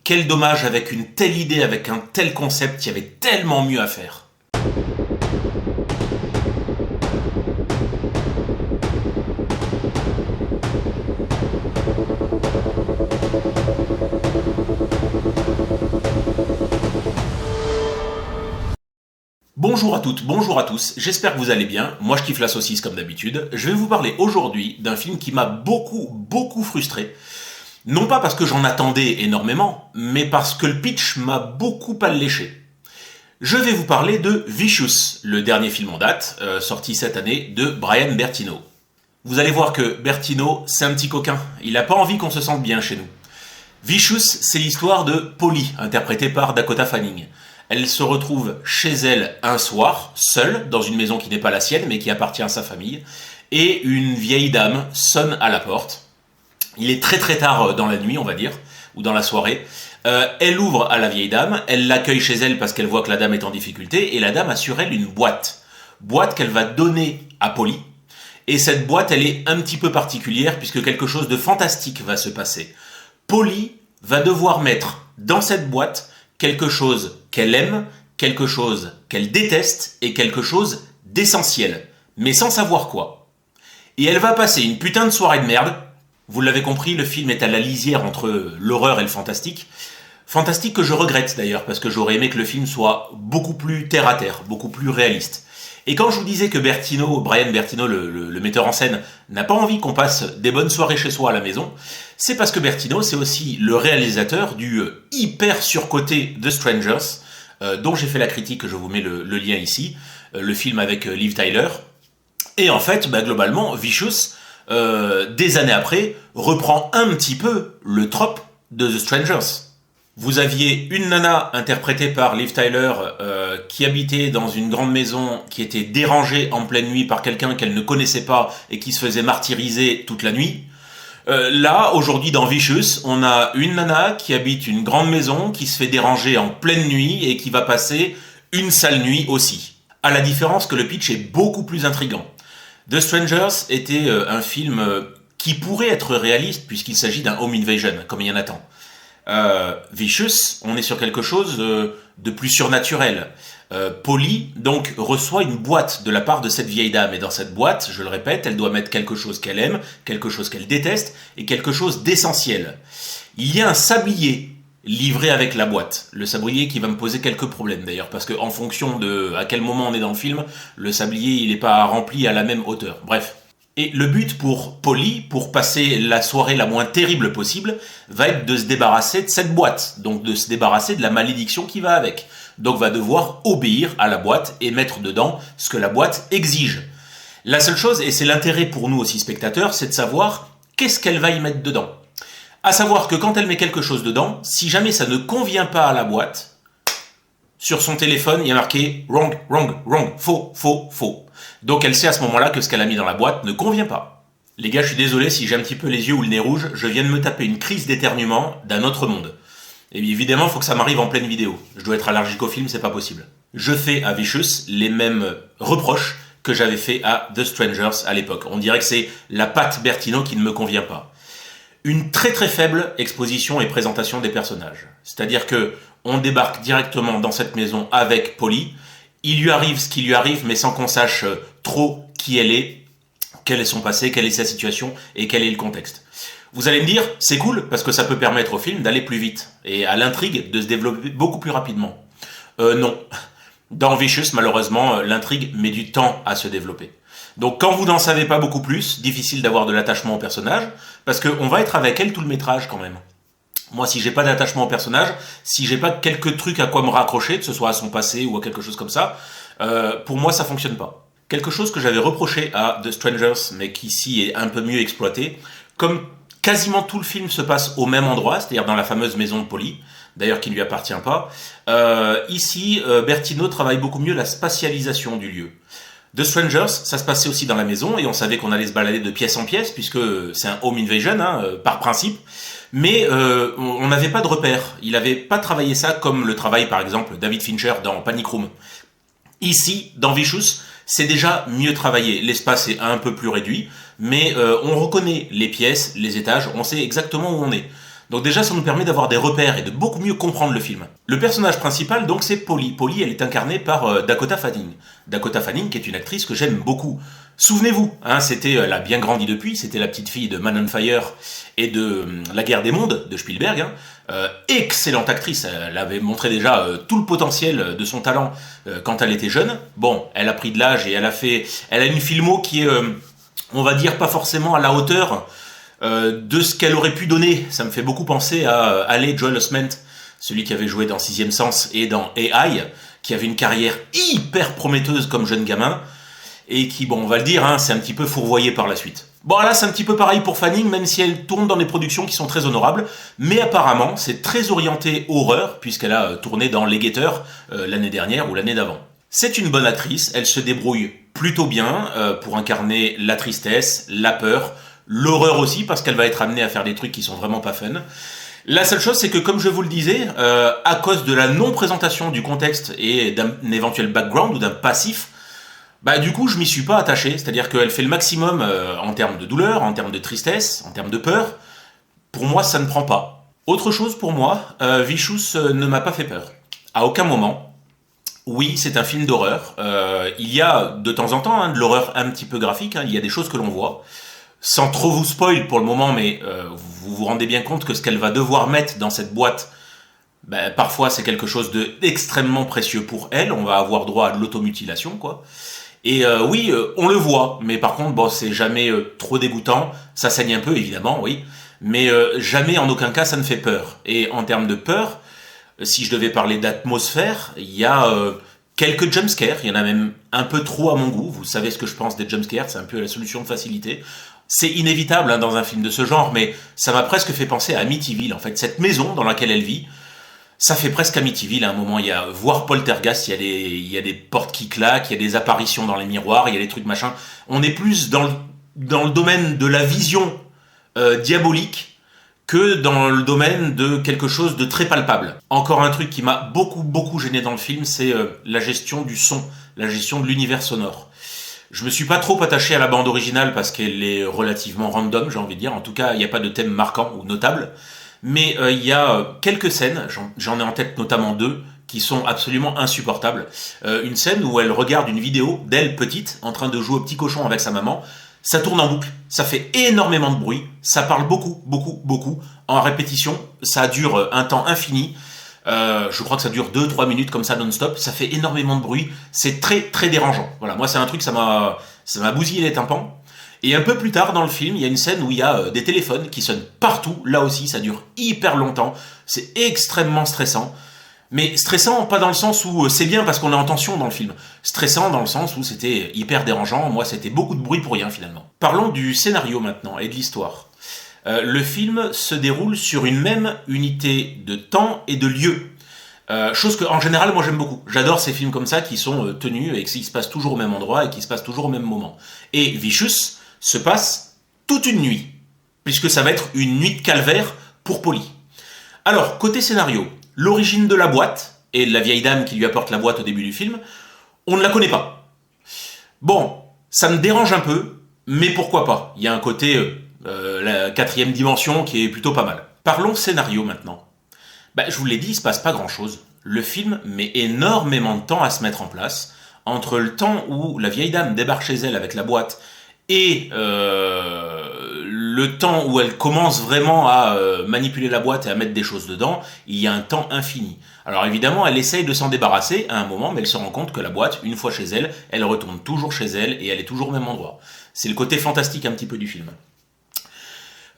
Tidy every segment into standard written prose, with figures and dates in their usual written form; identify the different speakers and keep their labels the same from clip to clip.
Speaker 1: Quel dommage, avec une telle idée, avec un tel concept, il y avait tellement mieux à faire. Bonjour à toutes, bonjour à tous, j'espère que vous allez bien, moi je kiffe la saucisse comme d'habitude. Je vais vous parler aujourd'hui d'un film qui m'a beaucoup frustré. Non pas parce que j'en attendais énormément, mais parce que le pitch m'a beaucoup alléché. Je vais vous parler de Vicious, le dernier film en date, sorti cette année, de Brian Bertino. Vous allez voir que Bertino, c'est un petit coquin, il n'a pas envie qu'on se sente bien chez nous. Vicious, c'est l'histoire de Polly, interprétée par Dakota Fanning. Elle se retrouve chez elle un soir, seule, dans une maison qui n'est pas la sienne, mais qui appartient à sa famille, et une vieille dame sonne à la porte. Il est très tard dans la nuit, on va dire, ou dans la soirée. Elle ouvre à la vieille dame, elle l'accueille chez elle parce qu'elle voit que la dame est en difficulté, et la dame a sur elle une boîte. Boîte qu'elle va donner à Polly. Et cette boîte, elle est un petit peu particulière, puisque quelque chose de fantastique va se passer. Polly va devoir mettre dans cette boîte quelque chose qu'elle aime, quelque chose qu'elle déteste, et quelque chose d'essentiel, mais sans savoir quoi. Et elle va passer une putain de soirée de merde. Vous l'avez compris, le film est à la lisière entre l'horreur et le fantastique. Fantastique que je regrette d'ailleurs, parce que j'aurais aimé que le film soit beaucoup plus terre à terre, beaucoup plus réaliste. Et quand je vous disais que Brian Bertino, le metteur en scène, n'a pas envie qu'on passe des bonnes soirées chez soi à la maison, c'est parce que Bertino, c'est aussi le réalisateur du hyper surcoté The Strangers, dont j'ai fait la critique, je vous mets le lien ici, le film avec Liv Tyler. Et en fait, globalement, Vicious, des années après, reprend un petit peu le trope de The Strangers. Vous aviez une nana interprétée par Liv Tyler qui habitait dans une grande maison qui était dérangée en pleine nuit par quelqu'un qu'elle ne connaissait pas et qui se faisait martyriser toute la nuit. Là, aujourd'hui dans Vicious, on a une nana qui habite une grande maison qui se fait déranger en pleine nuit et qui va passer une sale nuit aussi. À la différence que le pitch est beaucoup plus intriguant. The Strangers était un film qui pourrait être réaliste puisqu'il s'agit d'un home invasion, comme il y en a tant. Vicious, on est sur quelque chose de plus surnaturel. Polly, donc, reçoit une boîte de la part de cette vieille dame. Et dans cette boîte, je le répète, elle doit mettre quelque chose qu'elle aime, quelque chose qu'elle déteste, et quelque chose d'essentiel. Il y a un sablier livré avec la boîte. Le sablier qui va me poser quelques problèmes d'ailleurs, parce que en fonction de à quel moment on est dans le film, le sablier il n'est pas rempli à la même hauteur. Bref. Et le but pour Polly, pour passer la soirée la moins terrible possible, va être de se débarrasser de cette boîte, donc de se débarrasser de la malédiction qui va avec. Donc va devoir obéir à la boîte et mettre dedans ce que la boîte exige. La seule chose, et c'est l'intérêt pour nous aussi spectateurs, c'est de savoir qu'est-ce qu'elle va y mettre dedans. À savoir que quand elle met quelque chose dedans, si jamais ça ne convient pas à la boîte, sur son téléphone, il y a marqué « wrong, wrong, wrong »,« faux, faux, faux ». Donc elle sait à ce moment-là que ce qu'elle a mis dans la boîte ne convient pas. Les gars, je suis désolé si j'ai un petit peu les yeux ou le nez rouge, je viens de me taper une crise d'éternuement d'un autre monde. Et évidemment, il faut que ça m'arrive en pleine vidéo. Je dois être allergique au film, c'est pas possible. Je fais à Vicious les mêmes reproches que j'avais fait à The Strangers à l'époque. On dirait que c'est la patte Bertino qui ne me convient pas. Une très faible exposition et présentation des personnages. C'est-à-dire que on débarque directement dans cette maison avec Polly. Il lui arrive ce qui lui arrive, mais sans qu'on sache trop qui elle est, quel est son passé, quelle est sa situation et quel est le contexte. Vous allez me dire, c'est cool, parce que ça peut permettre au film d'aller plus vite et à l'intrigue de se développer beaucoup plus rapidement. Non. Dans Vicious, malheureusement, l'intrigue met du temps à se développer. Donc quand vous n'en savez pas beaucoup plus, difficile d'avoir de l'attachement au personnage, parce qu'on va être avec elle tout le métrage quand même. Moi, si j'ai pas d'attachement au personnage, si j'ai pas quelques trucs à quoi me raccrocher, que ce soit à son passé ou à quelque chose comme ça, pour moi, ça fonctionne pas. Quelque chose que j'avais reproché à The Strangers, mais qui ici est un peu mieux exploité, comme quasiment tout le film se passe au même endroit, c'est-à-dire dans la fameuse maison de Polly, d'ailleurs qui ne lui appartient pas, ici, Bertino travaille beaucoup mieux la spatialisation du lieu. The Strangers, ça se passait aussi dans la maison, et on savait qu'on allait se balader de pièce en pièce, puisque c'est un home invasion, par principe, mais on n'avait pas de repères. Il n'avait pas travaillé ça comme le travaille par exemple David Fincher dans Panic Room. Ici, dans Vicious, c'est déjà mieux travaillé. L'espace est un peu plus réduit, mais on reconnaît les pièces, les étages, on sait exactement où on est. Donc déjà, ça nous permet d'avoir des repères et de beaucoup mieux comprendre le film. Le personnage principal, donc, c'est Polly. Polly, elle est incarnée par Dakota Fanning. Dakota Fanning, qui est une actrice que j'aime beaucoup. Souvenez-vous, hein, elle a bien grandi depuis, c'était la petite fille de Man on Fire et de La Guerre des Mondes de Spielberg. Hein. Excellente actrice, elle avait montré déjà tout le potentiel de son talent quand elle était jeune. Bon, elle a pris de l'âge et elle a une filmo qui est, on va dire, pas forcément à la hauteur de ce qu'elle aurait pu donner. Ça me fait beaucoup penser à Haley Joel Osment, celui qui avait joué dans Sixième Sens et dans AI, qui avait une carrière hyper prometteuse comme jeune gamin, et qui, bon, on va le dire, hein, c'est un petit peu fourvoyé par la suite. Bon, là, c'est un petit peu pareil pour Fanning, même si elle tourne dans des productions qui sont très honorables, mais apparemment, c'est très orienté horreur, puisqu'elle a tourné dans Les Guetteurs l'année dernière ou l'année d'avant. C'est une bonne actrice, elle se débrouille plutôt bien pour incarner la tristesse, la peur, l'horreur aussi, parce qu'elle va être amenée à faire des trucs qui sont vraiment pas fun. La seule chose, c'est que, comme je vous le disais, à cause de la non-présentation du contexte et d'un éventuel background ou d'un passif, bah du coup, je m'y suis pas attaché. C'est-à-dire qu'elle fait le maximum en termes de douleur, en termes de tristesse, en termes de peur. Pour moi, ça ne prend pas. Autre chose pour moi, Vicious ne m'a pas fait peur. À aucun moment. Oui, c'est un film d'horreur. Il y a de temps en temps de l'horreur un petit peu graphique. Il y a des choses que l'on voit. Sans trop vous spoil pour le moment, mais vous vous rendez bien compte que ce qu'elle va devoir mettre dans cette boîte, parfois c'est quelque chose d'extrêmement précieux pour elle. On va avoir droit à de l'automutilation, quoi. Et oui, on le voit, mais par contre, bon, c'est jamais trop dégoûtant. Ça saigne un peu, évidemment, oui. Mais jamais, en aucun cas, ça ne fait peur. Et en termes de peur, si je devais parler d'atmosphère, il y a quelques jumpscares. Il y en a même un peu trop à mon goût. Vous savez ce que je pense des jumpscares, c'est un peu la solution de facilité. C'est inévitable hein, dans un film de ce genre, mais ça m'a presque fait penser à Amityville, en fait. Cette maison dans laquelle elle vit, ça fait presque Amityville à un moment. Il y a, voire Poltergeist, il y a des portes qui claquent, il y a des apparitions dans les miroirs, il y a des trucs machin. On est plus dans le domaine de la vision diabolique que dans le domaine de quelque chose de très palpable. Encore un truc qui m'a beaucoup gêné dans le film, c'est la gestion du son, la gestion de l'univers sonore. Je me suis pas trop attaché à la bande originale parce qu'elle est relativement random, j'ai envie de dire. En tout cas, il n'y a pas de thème marquant ou notable. Mais il y a quelques scènes, j'en ai en tête notamment deux, qui sont absolument insupportables. Une scène où elle regarde une vidéo d'elle petite, en train de jouer au petit cochon avec sa maman. Ça tourne en boucle, ça fait énormément de bruit, ça parle beaucoup, en répétition, ça dure un temps infini. Je crois que ça dure 2-3 minutes comme ça non-stop, ça fait énormément de bruit, c'est très dérangeant. Voilà, moi c'est un truc, ça m'a bousillé les tympans. Et un peu plus tard dans le film, il y a une scène où il y a des téléphones qui sonnent partout, là aussi ça dure hyper longtemps, c'est extrêmement stressant. Mais stressant, pas dans le sens où c'est bien parce qu'on est en tension dans le film. Stressant dans le sens où c'était hyper dérangeant, moi c'était beaucoup de bruit pour rien finalement. Parlons du scénario maintenant et de l'histoire. Le film se déroule sur une même unité de temps et de lieu. Chose que, en général, moi j'aime beaucoup. J'adore ces films comme ça qui sont tenus et qui se passent toujours au même endroit et qui se passent toujours au même moment. Et Vicious se passe toute une nuit, puisque ça va être une nuit de calvaire pour Polly. Alors, côté scénario, l'origine de la boîte et de la vieille dame qui lui apporte la boîte au début du film, on ne la connaît pas. Bon, ça me dérange un peu, mais pourquoi pas. Il y a un côté... la quatrième dimension qui est plutôt pas mal. Parlons scénario maintenant. Je vous l'ai dit, il se passe pas grand chose. Le film met énormément de temps à se mettre en place. Entre le temps où la vieille dame débarque chez elle avec la boîte et le temps où elle commence vraiment à manipuler la boîte et à mettre des choses dedans, il y a un temps infini. Alors évidemment, elle essaye de s'en débarrasser à un moment, mais elle se rend compte que la boîte, une fois chez elle, elle retourne toujours chez elle et elle est toujours au même endroit. C'est le côté fantastique un petit peu du film.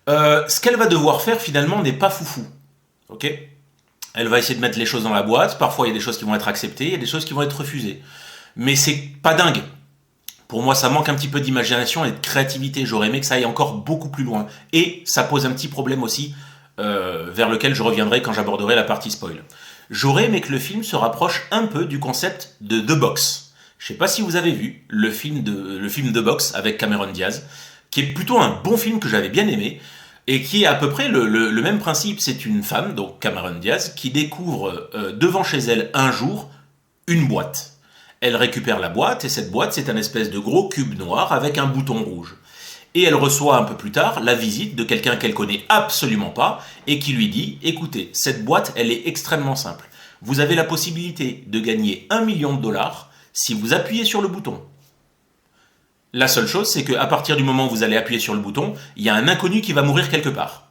Speaker 1: Ce qu'elle va devoir faire finalement n'est pas foufou. Ok ? Elle va essayer de mettre les choses dans la boîte. Parfois il y a des choses qui vont être acceptées, il y a des choses qui vont être refusées. Mais c'est pas dingue. Pour moi, ça manque un petit peu d'imagination et de créativité. J'aurais aimé que ça aille encore beaucoup plus loin. Et ça pose un petit problème aussi, vers lequel je reviendrai quand j'aborderai la partie spoil. J'aurais aimé que le film se rapproche un peu du concept de The Box. Je sais pas si vous avez vu le film The Box avec Cameron Diaz, qui est plutôt un bon film que j'avais bien aimé, et qui est à peu près le même principe. C'est une femme, donc Cameron Diaz, qui découvre devant chez elle un jour une boîte. Elle récupère la boîte, et cette boîte, c'est un espèce de gros cube noir avec un bouton rouge. Et elle reçoit un peu plus tard la visite de quelqu'un qu'elle connaît absolument pas et qui lui dit « Écoutez, cette boîte, elle est extrêmement simple. Vous avez la possibilité de gagner 1 million de dollars si vous appuyez sur le bouton. La seule chose, c'est qu'à partir du moment où vous allez appuyer sur le bouton, il y a un inconnu qui va mourir quelque part. »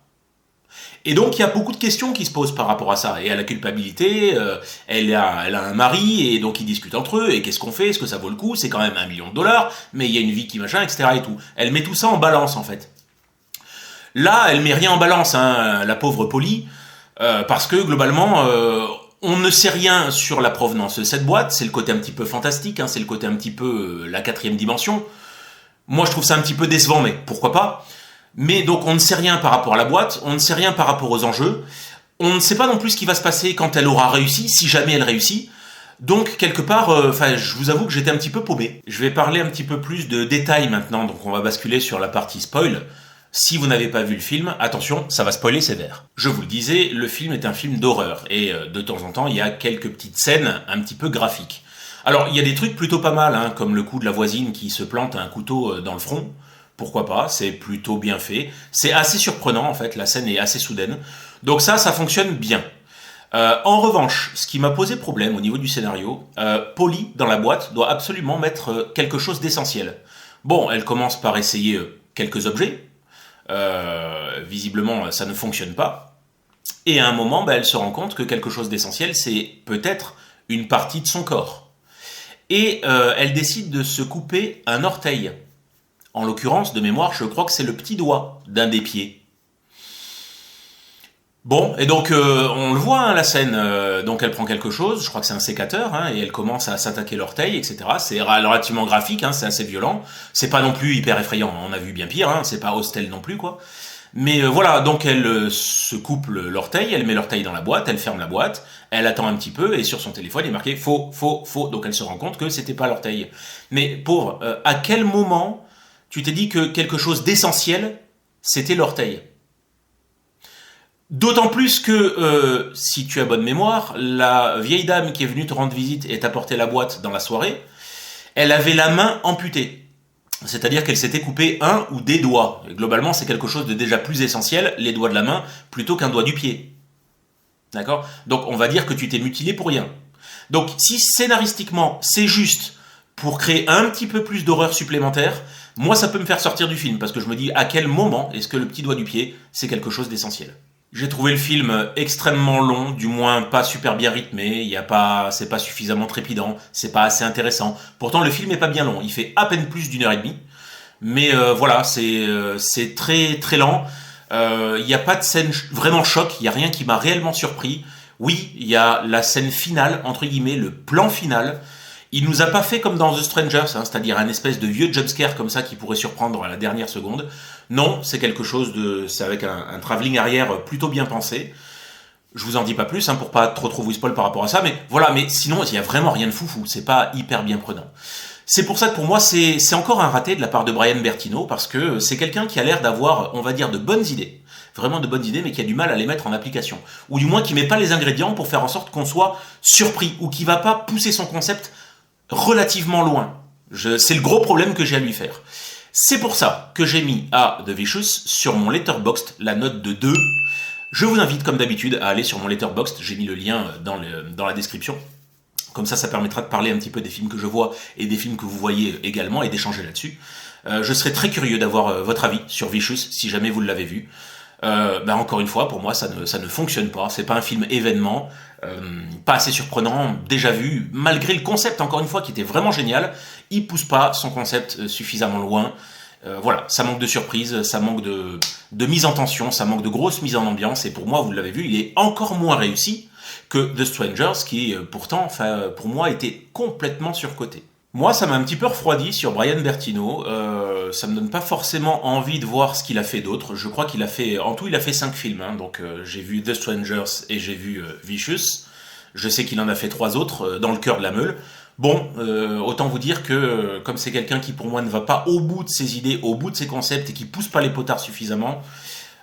Speaker 1: Et donc, il y a beaucoup de questions qui se posent par rapport à ça. Et à la culpabilité, elle a un mari, et donc ils discutent entre eux, et qu'est-ce qu'on fait? Est-ce que ça vaut le coup? C'est quand même 1 million de dollars, mais il y a une vie qui machin, etc. et tout. Elle met tout ça en balance, en fait. Là, elle met rien en balance, hein, la pauvre Polly, parce que, globalement, on ne sait rien sur la provenance de cette boîte. C'est le côté un petit peu fantastique, hein, c'est le côté un petit peu la 4e dimension. Moi, je trouve ça un petit peu décevant, mais pourquoi pas? Mais donc on ne sait rien par rapport à la boîte, on ne sait rien par rapport aux enjeux, on ne sait pas non plus ce qui va se passer quand elle aura réussi, si jamais elle réussit. Donc quelque part, je vous avoue que j'étais un petit peu paumé. Je vais parler un petit peu plus de détails maintenant, donc on va basculer sur la partie spoil. Si vous n'avez pas vu le film, attention, ça va spoiler sévère. Je vous le disais, le film est un film d'horreur, et de temps en temps, il y a quelques petites scènes un petit peu graphiques. Alors, il y a des trucs plutôt pas mal, hein, comme le coup de la voisine qui se plante un couteau dans le front. Pourquoi pas, c'est plutôt bien fait. C'est assez surprenant en fait, la scène est assez soudaine. Donc ça fonctionne bien. En revanche, ce qui m'a posé problème au niveau du scénario, Polly, dans la boîte, doit absolument mettre quelque chose d'essentiel. Bon, elle commence par essayer quelques objets. Visiblement, ça ne fonctionne pas. Et à un moment, elle se rend compte que quelque chose d'essentiel, c'est peut-être une partie de son corps. Et elle décide de se couper un orteil. En l'occurrence, de mémoire, je crois que c'est le petit doigt d'un des pieds. Bon, et donc on le voit, hein, la scène, donc elle prend quelque chose, je crois que c'est un sécateur, hein, et elle commence à s'attaquer l'orteil, etc. C'est relativement graphique, hein, c'est assez violent. C'est pas non plus hyper effrayant, on a vu bien pire, hein, c'est pas Hostel non plus, quoi. Mais voilà, donc elle se coupe l'orteil, elle met l'orteil dans la boîte, elle ferme la boîte, elle attend un petit peu, et sur son téléphone, il est marqué « faux, faux, faux ». Donc elle se rend compte que c'était pas l'orteil. Mais pauvre, à quel moment tu t'es dit que quelque chose d'essentiel, c'était l'orteil? D'autant plus que, si tu as bonne mémoire, la vieille dame qui est venue te rendre visite et t'apporter la boîte dans la soirée, elle avait la main amputée. C'est-à-dire qu'elle s'était coupée un ou des doigts. Et globalement, c'est quelque chose de déjà plus essentiel, les doigts de la main, plutôt qu'un doigt du pied. D'accord? Donc on va dire que tu t'es mutilé pour rien. Donc si scénaristiquement, c'est juste pour créer un petit peu plus d'horreur supplémentaire, moi ça peut me faire sortir du film, parce que je me dis à quel moment est-ce que le petit doigt du pied, c'est quelque chose d'essentiel. J'ai trouvé le film extrêmement long, du moins pas super bien rythmé, c'est pas suffisamment trépidant, c'est pas assez intéressant. Pourtant le film est pas bien long, il fait à peine plus d'1h30, mais voilà, c'est très très lent. Il n'y a pas de scène vraiment choc, il n'y a rien qui m'a réellement surpris. Oui, il y a la scène finale, entre guillemets, le plan final. Il nous a pas fait comme dans The Strangers, hein, c'est-à-dire un espèce de vieux jumpscare comme ça qui pourrait surprendre à la dernière seconde. Non, c'est quelque chose c'est avec un travelling arrière plutôt bien pensé. Je vous en dis pas plus, hein, pour pas trop vous spoil par rapport à ça, mais voilà, mais sinon, il y a vraiment rien de foufou, c'est pas hyper bien prenant. C'est pour ça que pour moi, c'est encore un raté de la part de Brian Bertino, parce que c'est quelqu'un qui a l'air d'avoir, on va dire, de bonnes idées. Vraiment de bonnes idées, mais qui a du mal à les mettre en application. Ou du moins qui met pas les ingrédients pour faire en sorte qu'on soit surpris, ou qui va pas pousser son concept relativement loin. C'est le gros problème que j'ai à lui faire. C'est pour ça que j'ai mis à The Vicious sur mon Letterboxd la note de 2. Je vous invite comme d'habitude à aller sur mon Letterboxd, j'ai mis le lien dans la description. Comme ça permettra de parler un petit peu des films que je vois et des films que vous voyez également et d'échanger là-dessus. Je serais très curieux d'avoir votre avis sur Vicious si jamais vous l'avez vu. Encore une fois, pour moi, ça ne fonctionne pas. C'est pas un film événement, pas assez surprenant, déjà vu, malgré le concept, encore une fois, qui était vraiment génial. Il pousse pas son concept suffisamment loin. Voilà, ça manque de surprise, ça manque de mise en tension, ça manque de grosse mise en ambiance. Et pour moi, vous l'avez vu, il est encore moins réussi que The Strangers, qui pourtant, pour moi, était complètement surcoté. Moi, ça m'a un petit peu refroidi sur Brian Bertino. Ça me donne pas forcément envie de voir ce qu'il a fait d'autre. Je crois qu'il a fait, en tout, il a fait 5 films. Hein. Donc, j'ai vu The Strangers et j'ai vu Vicious. Je sais qu'il en a fait 3 autres dans le cœur de la meule. Bon, autant vous dire que comme c'est quelqu'un qui pour moi ne va pas au bout de ses idées, au bout de ses concepts et qui pousse pas les potards suffisamment,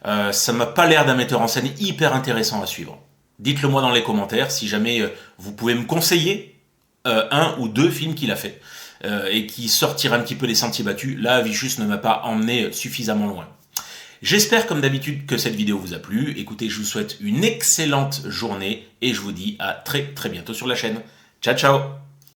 Speaker 1: ça m'a pas l'air d'un metteur en scène hyper intéressant à suivre. Dites-le moi dans les commentaires si jamais vous pouvez me conseiller un ou deux films qu'il a fait. et qui sortirait un petit peu les sentiers battus, là Vicious ne m'a pas emmené suffisamment loin. J'espère comme d'habitude que cette vidéo vous a plu. Écoutez, je vous souhaite une excellente journée et je vous dis à très très bientôt sur la chaîne. Ciao ciao.